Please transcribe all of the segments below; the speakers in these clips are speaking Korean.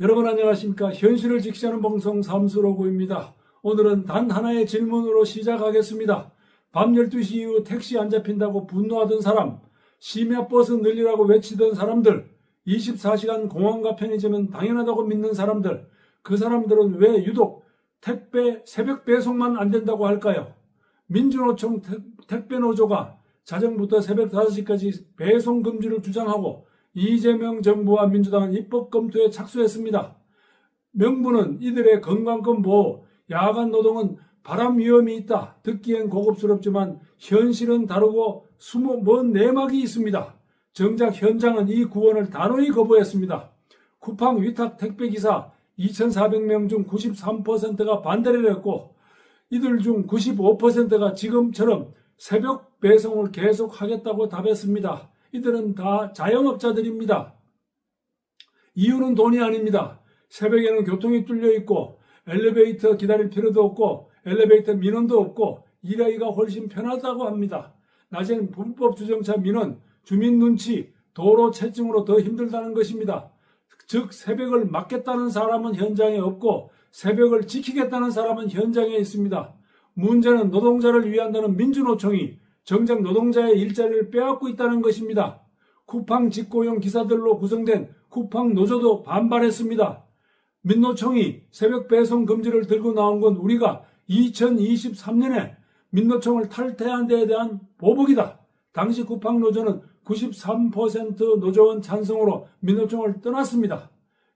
여러분 안녕하십니까. 현실을 직시하는 방송 삼수로구입니다. 오늘은 단 하나의 질문으로 시작하겠습니다. 밤 12시 이후 택시 안 잡힌다고 분노하던 사람, 심야버스 늘리라고 외치던 사람들, 24시간 공항과 편의점은 당연하다고 믿는 사람들, 그 사람들은 왜 유독 택배 새벽 배송만 안 된다고 할까요? 민주노총 택배노조가 자정부터 새벽 5시까지 배송 금지를 주장하고 이재명 정부와 민주당은 입법 검토에 착수했습니다. 명분은 이들의 건강권 보호, 야간 노동은 발암 위험이 있다. 듣기엔 고급스럽지만 현실은 다르고 먼 내막이 있습니다. 정작 현장은 이 구원을 단호히 거부했습니다. 쿠팡 위탁 택배기사 2,400명 중 93%가 반대를 했고 이들 중 95%가 지금처럼 새벽 배송을 계속하겠다고 답했습니다. 이들은 다 자영업자들입니다. 이유는 돈이 아닙니다. 새벽에는 교통이 뚫려 있고 엘리베이터 기다릴 필요도 없고 엘리베이터 민원도 없고 일하기가 훨씬 편하다고 합니다. 낮엔 불법 주정차 민원, 주민 눈치, 도로 채증으로 더 힘들다는 것입니다. 즉 새벽을 막겠다는 사람은 현장에 없고 새벽을 지키겠다는 사람은 현장에 있습니다. 문제는 노동자를 위한다는 민주노총이 정작 노동자의 일자리를 빼앗고 있다는 것입니다. 쿠팡 직고용 기사들로 구성된 쿠팡 노조도 반발했습니다. 민노총이 새벽 배송 금지를 들고 나온 건 우리가 2023년에 민노총을 탈퇴한 데에 대한 보복이다. 당시 쿠팡 노조는 93% 노조원 찬성으로 민노총을 떠났습니다.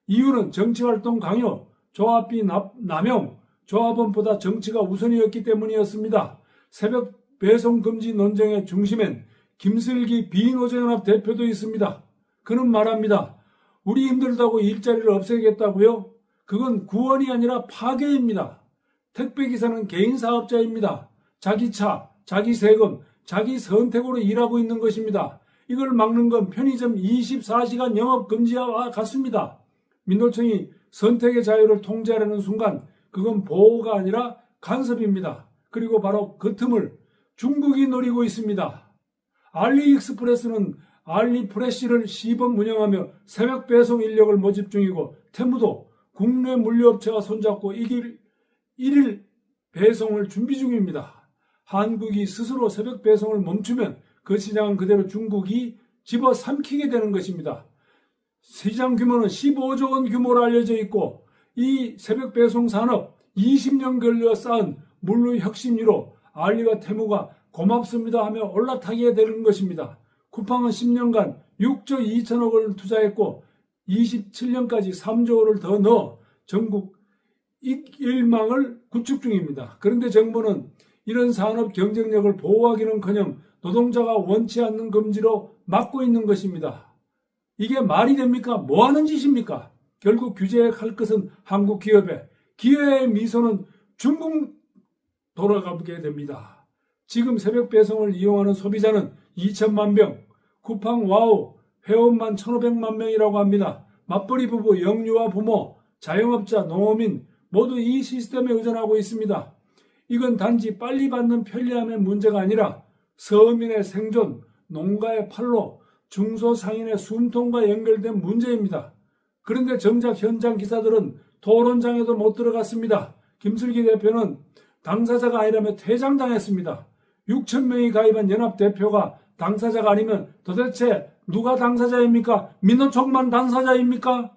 이유는 정치활동 강요, 조합비 남용, 조합원보다 정치가 우선이었기 때문이었습니다. 새벽 배송 금지 논쟁의 중심엔 김슬기 비노조연합 대표도 있습니다. 그는 말합니다. 우리 힘들다고 일자리를 없애겠다고요? 그건 구원이 아니라 파괴입니다. 택배기사는 개인사업자입니다. 자기 차, 자기 세금, 자기 선택으로 일하고 있는 것입니다. 이걸 막는 건 편의점 24시간 영업 금지와 같습니다. 민노총이 선택의 자유를 통제하려는 순간 그건 보호가 아니라 간섭입니다. 그리고 바로 그 틈을 중국이 노리고 있습니다. 알리익스프레스는 알리프레시를 시범 운영하며 새벽 배송 인력을 모집 중이고 테무도 국내 물류업체와 손잡고 1일 배송을 준비 중입니다. 한국이 스스로 새벽 배송을 멈추면 그 시장은 그대로 중국이 집어삼키게 되는 것입니다. 시장 규모는 15조 원 규모로 알려져 있고 이 새벽 배송 산업 20년 걸려 쌓은 물류 혁신위로 알리와 테무가 고맙습니다 하며 올라타게 되는 것입니다. 쿠팡은 10년간 6조 2천억 원을 투자했고 27년까지 3조 원을 더 넣어 전국 일망을 구축 중입니다. 그런데 정부는 이런 산업 경쟁력을 보호하기는커녕 노동자가 원치 않는 금지로 막고 있는 것입니다. 이게 말이 됩니까? 뭐 하는 짓입니까? 결국 규제할 것은 한국 기업에, 기회의 미소는 중국 돌아가게 됩니다. 지금 새벽 배송을 이용하는 소비자는 2천만 명, 쿠팡 와우 회원만 1,500만 명이라고 합니다. 맞벌이 부부, 영유아 부모, 자영업자, 농어민 모두 이 시스템에 의존하고 있습니다. 이건 단지 빨리 받는 편리함의 문제가 아니라 서민의 생존, 농가의 팔로, 중소상인의 숨통과 연결된 문제입니다. 그런데 정작 현장 기사들은 토론장에도 못 들어갔습니다. 김슬기 대표는 당사자가 아니라며 퇴장당했습니다. 6,000명이 가입한 연합대표가 당사자가 아니면 도대체 누가 당사자입니까? 민노총만 당사자입니까?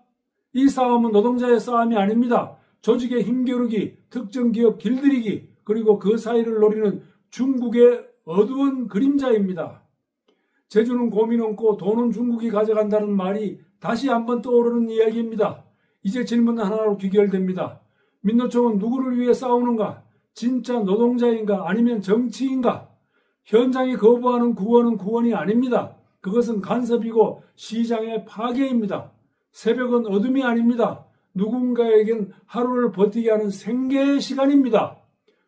이 싸움은 노동자의 싸움이 아닙니다. 조직의 힘겨루기, 특정 기업 길들이기, 그리고 그 사이를 노리는 중국의 어두운 그림자입니다. 제주는 곰이 넘고 돈은 중국이 가져간다는 말이 다시 한번 떠오르는 이야기입니다. 이제 질문 하나로 귀결됩니다. 민노총은 누구를 위해 싸우는가? 진짜 노동자인가 아니면 정치인가? 현장이 거부하는 구원은 구원이 아닙니다. 그것은 간섭이고 시장의 파괴입니다. 새벽은 어둠이 아닙니다. 누군가에겐 하루를 버티게 하는 생계의 시간입니다.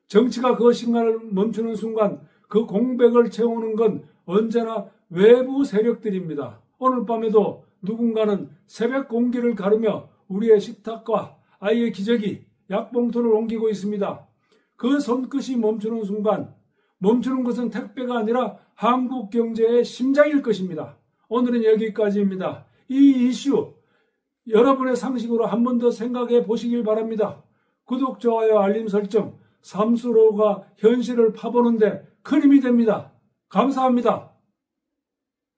정치가 그 시간을 멈추는 순간 그 공백을 채우는 건 언제나 외부 세력들입니다. 오늘 밤에도 누군가는 새벽 공기를 가르며 우리의 식탁과 아이의 기저귀, 약봉투를 옮기고 있습니다. 그 손끝이 멈추는 순간 멈추는 것은 택배가 아니라 한국 경제의 심장일 것입니다. 오늘은 여기까지입니다. 이 이슈 여러분의 상식으로 한 번 더 생각해 보시길 바랍니다. 구독, 좋아요, 알림 설정, 삼수로가 현실을 파보는데 큰 힘이 됩니다. 감사합니다.